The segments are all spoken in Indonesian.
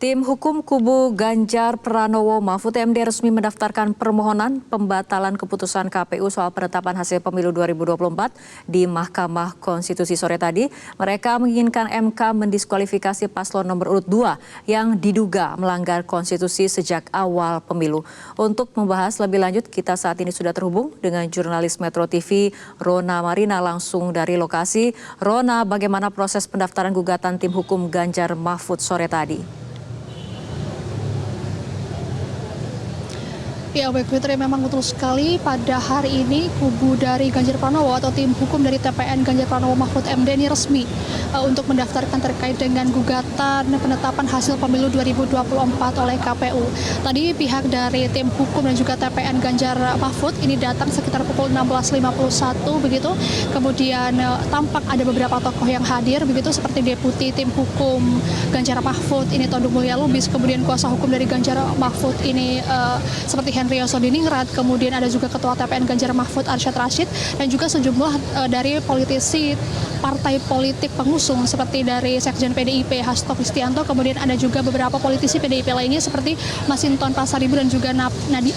Tim hukum kubu Ganjar Pranowo Mahfud MD resmi mendaftarkan permohonan pembatalan keputusan KPU soal penetapan hasil pemilu 2024 di Mahkamah Konstitusi sore tadi. Mereka menginginkan MK mendiskualifikasi paslon nomor urut 2 yang diduga melanggar konstitusi sejak awal pemilu. Untuk membahas lebih lanjut, kita saat ini sudah terhubung dengan jurnalis Metro TV Rona Marina langsung dari lokasi. Rona, bagaimana proses pendaftaran gugatan tim hukum Ganjar Mahfud sore tadi? Ya baik Fitri, memang betul sekali pada hari ini kubu dari Ganjar Pranowo atau tim hukum dari TPN Ganjar Pranowo Mahfud MD ini resmi untuk mendaftarkan terkait dengan gugatan penetapan hasil pemilu 2024 oleh KPU. Tadi pihak dari tim hukum dan juga TPN Ganjar Mahfud ini datang sekitar pukul 16.51 begitu. Kemudian tampak ada beberapa tokoh yang hadir begitu seperti Deputi Tim Hukum Ganjar Mahfud ini Todung Mulya Lubis, kemudian kuasa hukum dari Ganjar Mahfud ini seperti Henry Yosodiningrat, kemudian ada juga Ketua TPN Ganjar Mahfud Arsyad Rashid, dan juga sejumlah dari politisi partai politik pengusung seperti dari Sekjen PDIP Hasto Kristianto, kemudian ada juga beberapa politisi PDIP lainnya seperti Masinton Pasaribu dan juga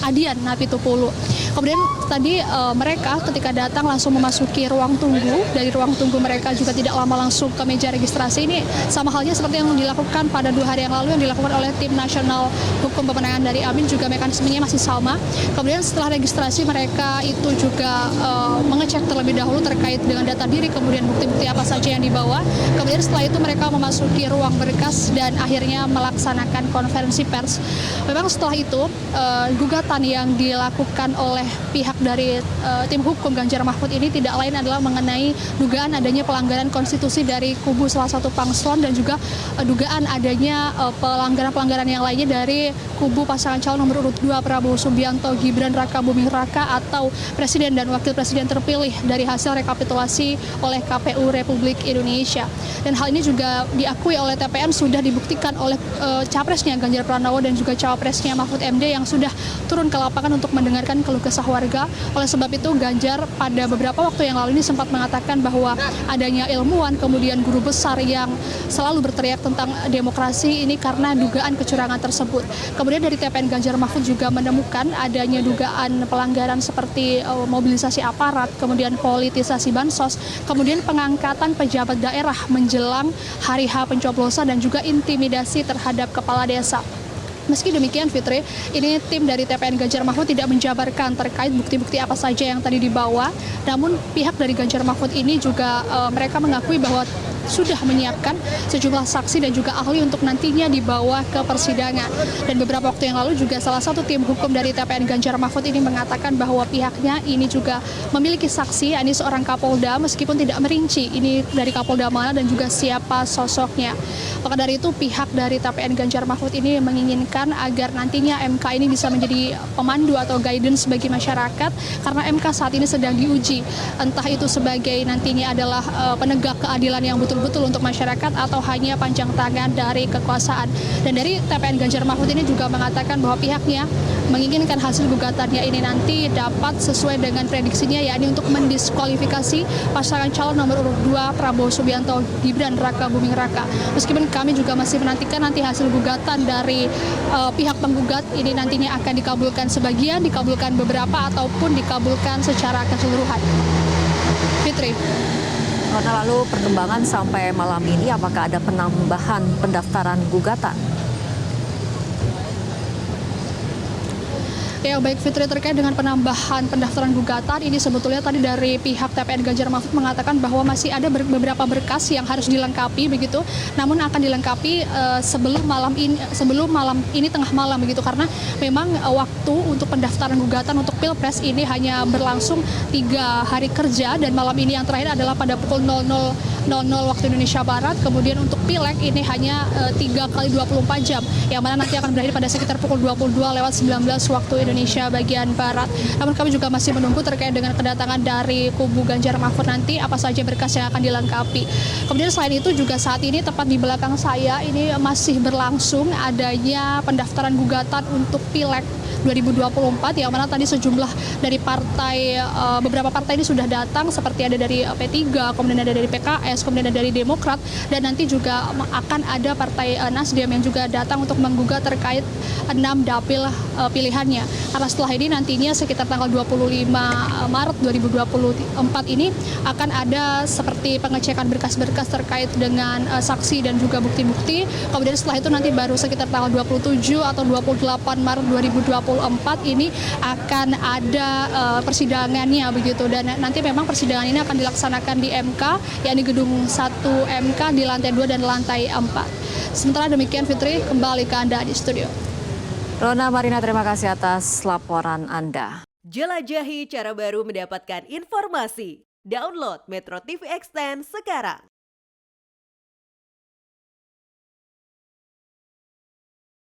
Adian Napitupulu. Kemudian tadi mereka ketika datang langsung memasuki ruang tunggu. Dari ruang tunggu mereka juga tidak lama langsung ke meja registrasi. Ini sama halnya seperti yang dilakukan pada 2 hari yang lalu yang dilakukan oleh Tim Nasional Hukum Pemenangan dari Amin, juga mekanismenya masih sama. Kemudian setelah registrasi mereka itu juga mengecek terlebih dahulu terkait dengan data diri, kemudian bukti-bukti apa saja yang dibawa. Kemudian setelah itu mereka memasuki ruang berkas dan akhirnya melaksanakan konferensi pers. Memang setelah itu gugatan yang dilakukan oleh pihak dari tim hukum Ganjar Mahfud ini tidak lain adalah mengenai dugaan adanya pelanggaran konstitusi dari kubu salah satu paslon dan juga dugaan adanya pelanggaran-pelanggaran yang lainnya dari kubu pasangan calon nomor urut 2 Prabowo Subianto Gibran Raka Buming Raka atau presiden dan wakil presiden terpilih dari hasil rekapitulasi oleh KPU Republik Indonesia. Dan hal ini juga diakui oleh TPN sudah dibuktikan oleh capresnya Ganjar Pranowo dan juga cawapresnya Mahfud MD yang sudah turun ke lapangan untuk mendengarkan keluh kesah warga. Oleh sebab itu Ganjar pada beberapa waktu yang lalu ini sempat mengatakan bahwa adanya ilmuwan kemudian guru besar yang selalu berteriak tentang demokrasi ini karena dugaan kecurangan tersebut. Kemudian dari TPN Ganjar Mahfud juga menemukan adanya dugaan pelanggaran seperti mobilisasi aparat, kemudian politisasi bansos, kemudian pengangkatan pejabat daerah menjelang hari H pencoblosan dan juga intimidasi terhadap kepala desa. Meski demikian Fitri, ini tim dari TPN Ganjar Mahfud tidak menjabarkan terkait bukti-bukti apa saja yang tadi dibawa. Namun pihak dari Ganjar Mahfud ini juga mereka mengakui bahwa sudah menyiapkan sejumlah saksi dan juga ahli untuk nantinya dibawa ke persidangan. Dan beberapa waktu yang lalu juga salah satu tim hukum dari TPN Ganjar Mahfud ini mengatakan bahwa pihaknya ini juga memiliki saksi, ini seorang Kapolda, meskipun tidak merinci ini dari Kapolda mana dan juga siapa sosoknya. Maka dari itu pihak dari TPN Ganjar Mahfud ini menginginkan agar nantinya MK ini bisa menjadi pemandu atau guidance bagi masyarakat, karena MK saat ini sedang diuji, entah itu sebagai nantinya adalah penegak keadilan yang betul-betul untuk masyarakat atau hanya panjang tangan dari kekuasaan. Dan dari TPN Ganjar Mahfud ini juga mengatakan bahwa pihaknya menginginkan hasil gugatannya ini nanti dapat sesuai dengan prediksinya, yakni untuk mendiskualifikasi pasangan calon nomor urut 2 Prabowo Subianto Gibran Raka Buming Raka. Meskipun kami juga masih menantikan nanti hasil gugatan dari pihak penggugat ini nantinya akan dikabulkan sebagian, dikabulkan beberapa, ataupun dikabulkan secara keseluruhan. Fitri. Karena lalu perkembangan sampai malam ini, apakah ada penambahan pendaftaran gugatan? Ya baik Fitri, terkait dengan penambahan pendaftaran gugatan ini sebetulnya tadi dari pihak TPN Ganjar Mahfud mengatakan bahwa masih ada beberapa berkas yang harus dilengkapi begitu, namun akan dilengkapi sebelum malam ini tengah malam begitu, karena memang waktu untuk pendaftaran gugatan untuk Pilpres ini hanya berlangsung 3 hari kerja, dan malam ini yang terakhir adalah pada pukul 00.00 waktu Indonesia Barat. Kemudian untuk Pileg ini hanya 3 kali 24 jam, yang mana nanti akan berakhir pada sekitar pukul 22:19 waktu Indonesia Indonesia bagian Barat. Namun kami juga masih menunggu terkait dengan kedatangan dari kubu Ganjar Mahfud nanti apa saja berkas yang akan dilengkapi. Kemudian selain itu juga saat ini tepat di belakang saya ini masih berlangsung adanya pendaftaran gugatan untuk Pileg 2024 yang mana tadi sejumlah dari partai, beberapa partai ini sudah datang seperti ada dari P3, kemudian ada dari PKS, kemudian ada dari Demokrat, dan nanti juga akan ada partai Nasdem yang juga datang untuk menggugat terkait 6 dapil pilihannya. Karena setelah ini nantinya sekitar tanggal 25 Maret 2024 ini akan ada seperti pengecekan berkas-berkas terkait dengan saksi dan juga bukti-bukti. Kemudian setelah itu nanti baru sekitar tanggal 27 atau 28 Maret 2024 ini akan ada persidangannya begitu, dan nanti memang persidangan ini akan dilaksanakan di MK, yakni gedung 1 MK di lantai 2 dan lantai 4. Sementara demikian Fitri, kembali ke Anda di studio. Rona Marina, terima kasih atas laporan Anda. Jelajahi cara baru mendapatkan informasi. Download Metro TV Extend sekarang.